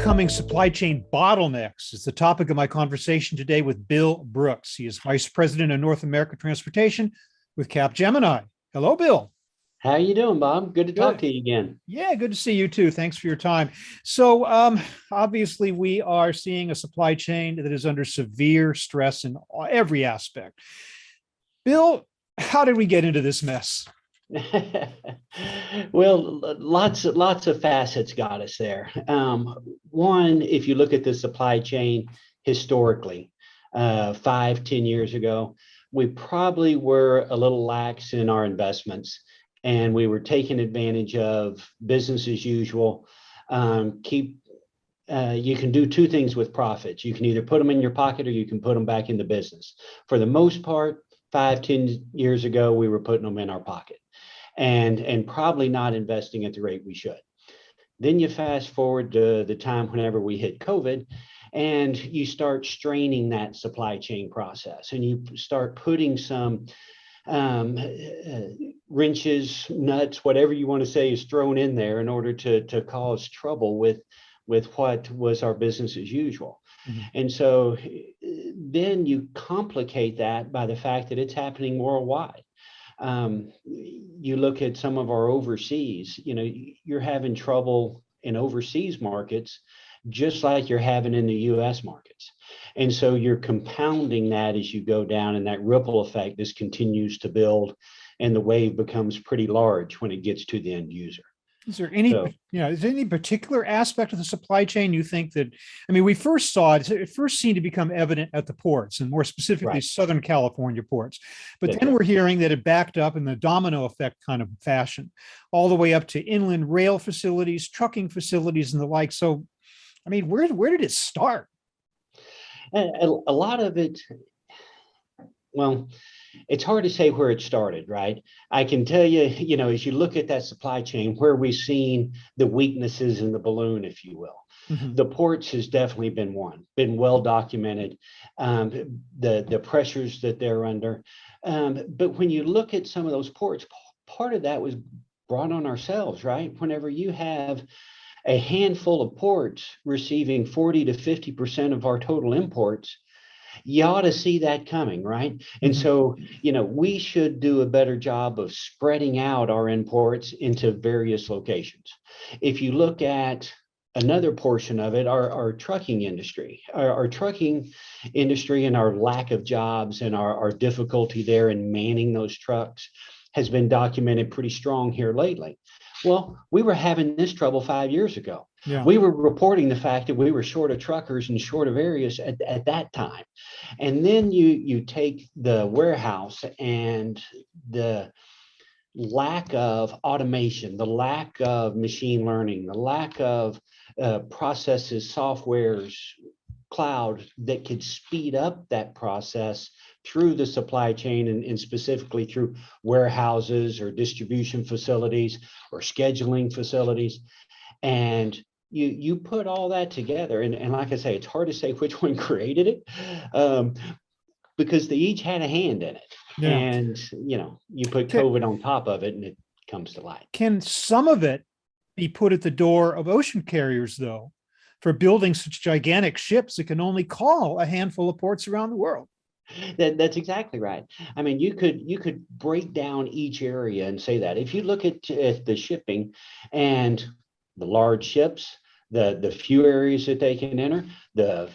Overcoming supply chain bottlenecks is the topic of my conversation today with Bill Brooks. He is Vice President of North America Transportation with Capgemini. Hello, Bill. How you doing, Bob? Good to talk Good. to you again. Yeah, good to see you too. Thanks for your time. So, obviously, we are seeing a supply chain that is under severe stress in every aspect. Bill, how did we get into this mess? Well, lots of facets got us there. One, if you look at the supply chain historically, 5, 10 years ago, we probably were a little lax in our investments, and we were taking advantage of business as usual. You can do two things with profits. You can either put them in your pocket or you can put them back in the business. For the most part, 5, 10 years ago, we were putting them in our pocket and probably not investing at the rate we should. Then you fast forward to the time whenever we hit COVID, and you start straining that supply chain process, and you start putting some wrenches, nuts, whatever you want to say is thrown in there in order to cause trouble with what was our business as usual. Mm-hmm. And so then you complicate that by the fact that it's happening worldwide. You look at some of our overseas, you're having trouble in overseas markets, just like you're having in the US markets. And so you're compounding that as you go down, and that ripple effect just continues to build, and the wave becomes pretty large when it gets to the end user. Is there any particular aspect of the supply chain you think that, we first saw it first seemed to become evident at the ports, and more specifically right. Southern California ports. But then we're hearing that it backed up in the domino effect kind of fashion, all the way up to inland rail facilities, trucking facilities, and the like. So, where did it start? A lot of it, well, it's hard to say where it started, right? I can tell you, as you look at that supply chain, where we've seen the weaknesses in the balloon, if you will. Mm-hmm. The ports has definitely been well documented, the pressures that they're under. But when you look at some of those ports, part of that was brought on ourselves, right? Whenever you have a handful of ports receiving 40 to 50% of our total imports, you ought to see that coming, right? And so, we should do a better job of spreading out our imports into various locations. If you look at another portion of it, our trucking industry, our trucking industry and our lack of jobs and our difficulty there in manning those trucks has been documented pretty strong here lately. Well, we were having this trouble 5 years ago. Yeah. We were reporting the fact that we were short of truckers and short of areas at that time. And then you take the warehouse and the lack of automation, the lack of machine learning, the lack of processes, softwares, cloud that could speed up that process through the supply chain and specifically through warehouses or distribution facilities or scheduling facilities. And you put all that together, and like I say, it's hard to say which one created it, because they each had a hand in it. Yeah. And you put COVID on top of it and it comes to light. Can some of it be put at the door of ocean carriers, though, for building such gigantic ships that can only call a handful of ports around the world? That's exactly right. You could break down each area and say that if you look at the shipping and the large ships, the few areas that they can enter, the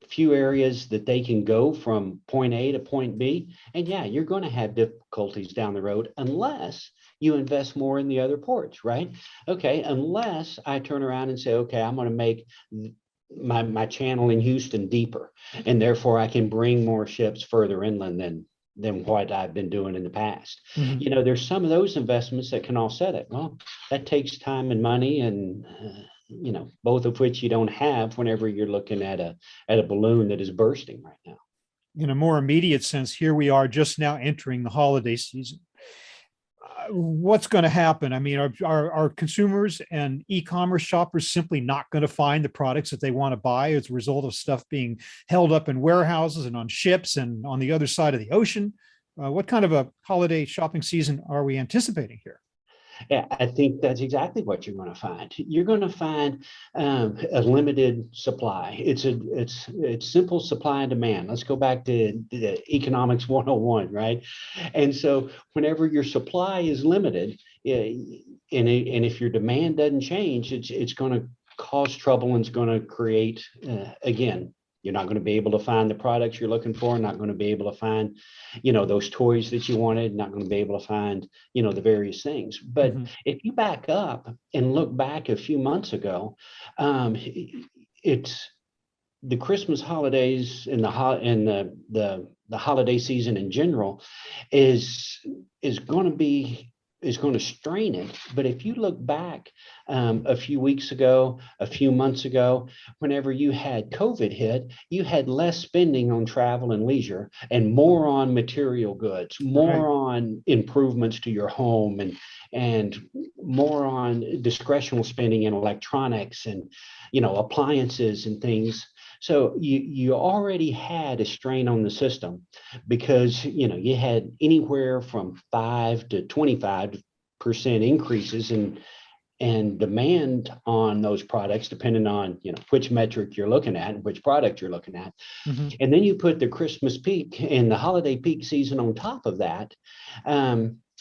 few areas that they can go from point A to point B, and you're going to have difficulties down the road unless you invest more in the other ports, right? Okay, unless I turn around and say, okay, I'm going to make my channel in Houston deeper, and therefore I can bring more ships further inland than what I've been doing in the past. Mm-hmm. There's some of those investments that can offset it. Well, that takes time and money, and both of which you don't have whenever you're looking at a balloon that is bursting right now. In a more immediate sense, here we are just now entering the holiday season. What's going to happen? Are consumers and e-commerce shoppers simply not going to find the products that they want to buy as a result of stuff being held up in warehouses and on ships and on the other side of the ocean? What kind of a holiday shopping season are we anticipating here? Yeah, I think that's exactly what you're going to find. You're going to find a limited supply. It's simple supply and demand. Let's go back to the economics 101, right? And so whenever your supply is limited, and if your demand doesn't change, it's going to cause trouble and it's going to create again. You're not going to be able to find the products you're looking for, not going to be able to find, those toys that you wanted, not going to be able to find, the various things. But Mhm. if you back up and look back a few months ago, it's the Christmas holidays and the holiday season in general is going to be is going to strain it. But if you look back a few weeks ago, a few months ago, whenever you had COVID hit, you had less spending on travel and leisure and more on material goods, Right. more on improvements to your home and more on discretional spending in electronics and appliances and things. So you already had a strain on the system because you had anywhere from 5 to 25% increases in demand on those products, depending on which metric you're looking at and which product you're looking at. Mhm. And then you put the Christmas peak and the holiday peak season on top of that.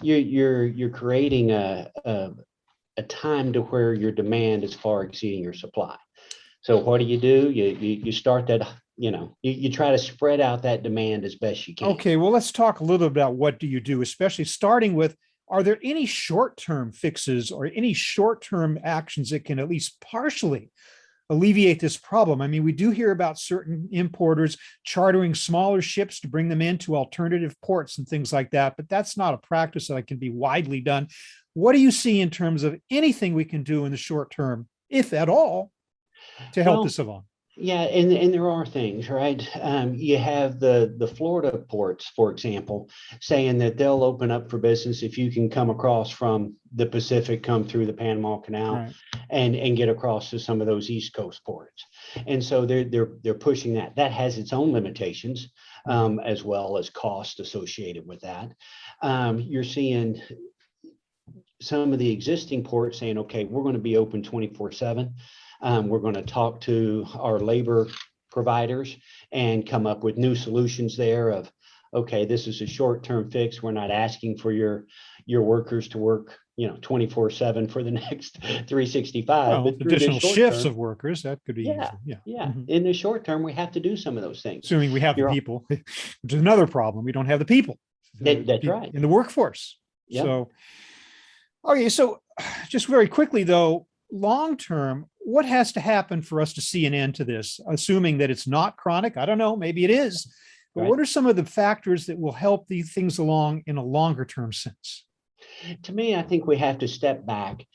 You're creating a time to where your demand is far exceeding your supply. So what do? You start that, you try to spread out that demand as best you can. Okay, well, let's talk a little about what do you do, especially starting with, are there any short-term fixes or any short-term actions that can at least partially alleviate this problem? I mean, we do hear about certain importers chartering smaller ships to bring them into alternative ports and things like that, but that's not a practice that can be widely done. What do you see in terms of anything we can do in the short term, if at all, to help Well, this along? yeah, and there are things, right? You have the Florida ports, for example, saying that they'll open up for business if you can come across from the Pacific, come through the Panama Canal, Right. and get across to some of those East Coast ports. And so they're pushing that. That has its own limitations, as well as cost associated with that. You're seeing some of the existing ports saying, okay, we're going to be open 24/7. We're going to talk to our labor providers and come up with new solutions there of, okay, this is a short-term fix. We're not asking for your workers to work 24/7 for the next 365, Well, but through this additional short shifts term, of workers, that could be yeah, easy. Yeah. yeah, Mhm. in the short term, we have to do some of those things. Assuming we have the You're people, which is another problem. We don't have the people that's right. in the workforce. Yep. So, okay, so just very quickly though, long term, what has to happen for us to see an end to this? Assuming that it's not chronic, I don't know, maybe it is. But Right. what are some of the factors that will help these things along in a longer term sense? To me, I think we have to step back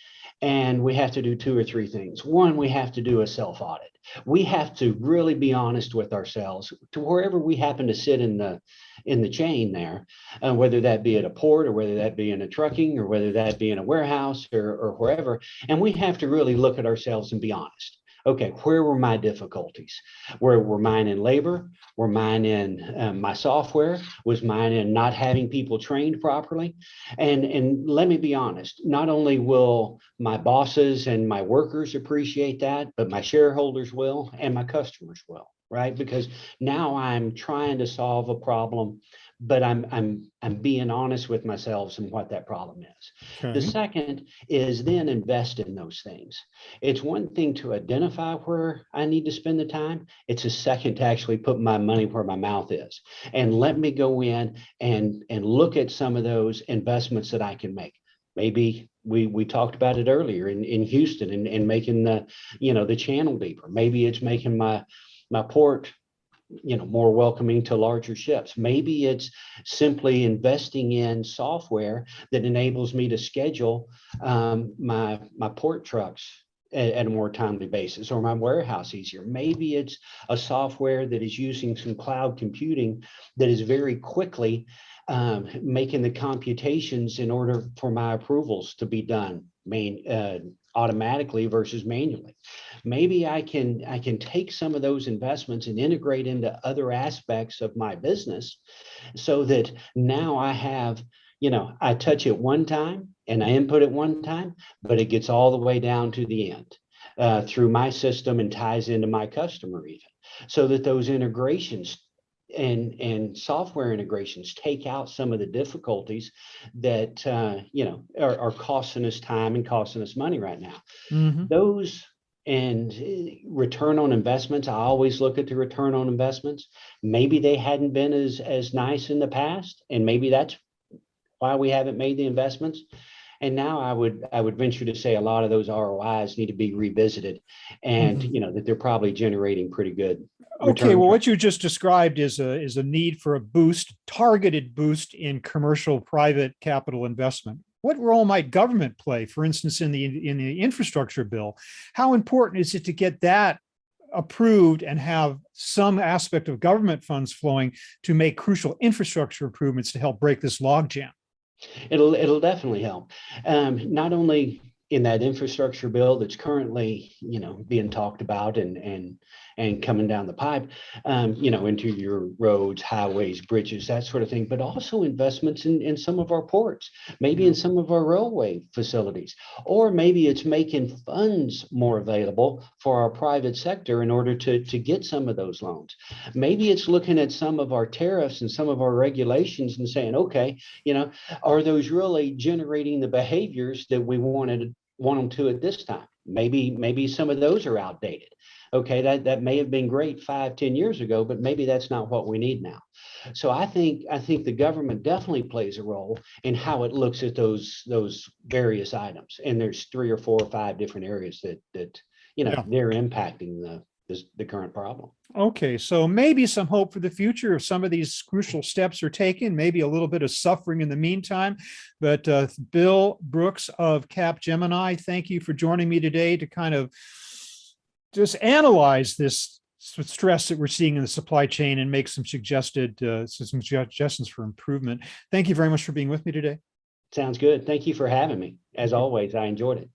and we have to do two or three things. One, we have to do a self audit. We have to really be honest with ourselves to wherever we happen to sit in the chain there, whether that be at a port or whether that be in a trucking or whether that be in a warehouse or wherever. And we have to really look at ourselves and be honest. Okay, where were my difficulties? Were mine in labor? Were mine in my software? Was mine in not having people trained properly? And let me be honest, not only will my bosses and my workers appreciate that, but my shareholders will and my customers will, right? Because now I'm trying to solve a problem, but I'm being honest with myself and what that problem is. The Okay. second is then invest in those things. It's one thing to identify where I need to spend the time. It's a second to actually put my money where my mouth is. And let me go in and look at some of those investments that I can make. Maybe we talked about it earlier in Houston and making the channel deeper. Maybe it's making my port more welcoming to larger ships. Maybe it's simply investing in software that enables me to schedule my port trucks at a more timely basis, or my warehouse easier. Maybe it's a software that is using some cloud computing that is very quickly making the computations in order for my approvals to be done automatically versus manually. Maybe I can take some of those investments and integrate into other aspects of my business so that now I have I touch it one time and I input it one time, but it gets all the way down to the end through my system and ties into my customer even, so that those integrations and software integrations take out some of the difficulties that are costing us time and costing us money right now. Mhm. Those and return on investments, I always look at the return on investments. Maybe they hadn't been as nice in the past, and maybe that's why we haven't made the investments. And now I would venture to say a lot of those ROIs need to be revisited, and Mhm. that they're probably generating pretty good Okay, return. well, what you just described is a need for a boost, targeted boost in commercial private capital investment. What role might government play, for instance, in the infrastructure bill? How important is it to get that approved and have some aspect of government funds flowing to make crucial infrastructure improvements to help break this logjam? It'll definitely help. Not only in that infrastructure bill that's currently, being talked about and coming down the pipe, into your roads, highways, bridges, that sort of thing, but also investments in some of our ports, maybe in some of our railway facilities, or maybe it's making funds more available for our private sector in order to get some of those loans. Maybe it's looking at some of our tariffs and some of our regulations and saying, okay, are those really generating the behaviors that we want them to at this time? Maybe some of those are outdated. Okay, that may have been great 5, 10 years ago, but maybe that's not what we need now. So I think the government definitely plays a role in how it looks at those various items. And there's 3 or 4 or 5 different areas that Yeah. they're impacting the current problem. Okay, so maybe some hope for the future if some of these crucial steps are taken, maybe a little bit of suffering in the meantime. But Bill Brooks of Capgemini, thank you for joining me today to kind of just analyze this stress that we're seeing in the supply chain and make some suggestions for improvement. Thank you very much for being with me today. Sounds good. Thank you for having me. As always, I enjoyed it.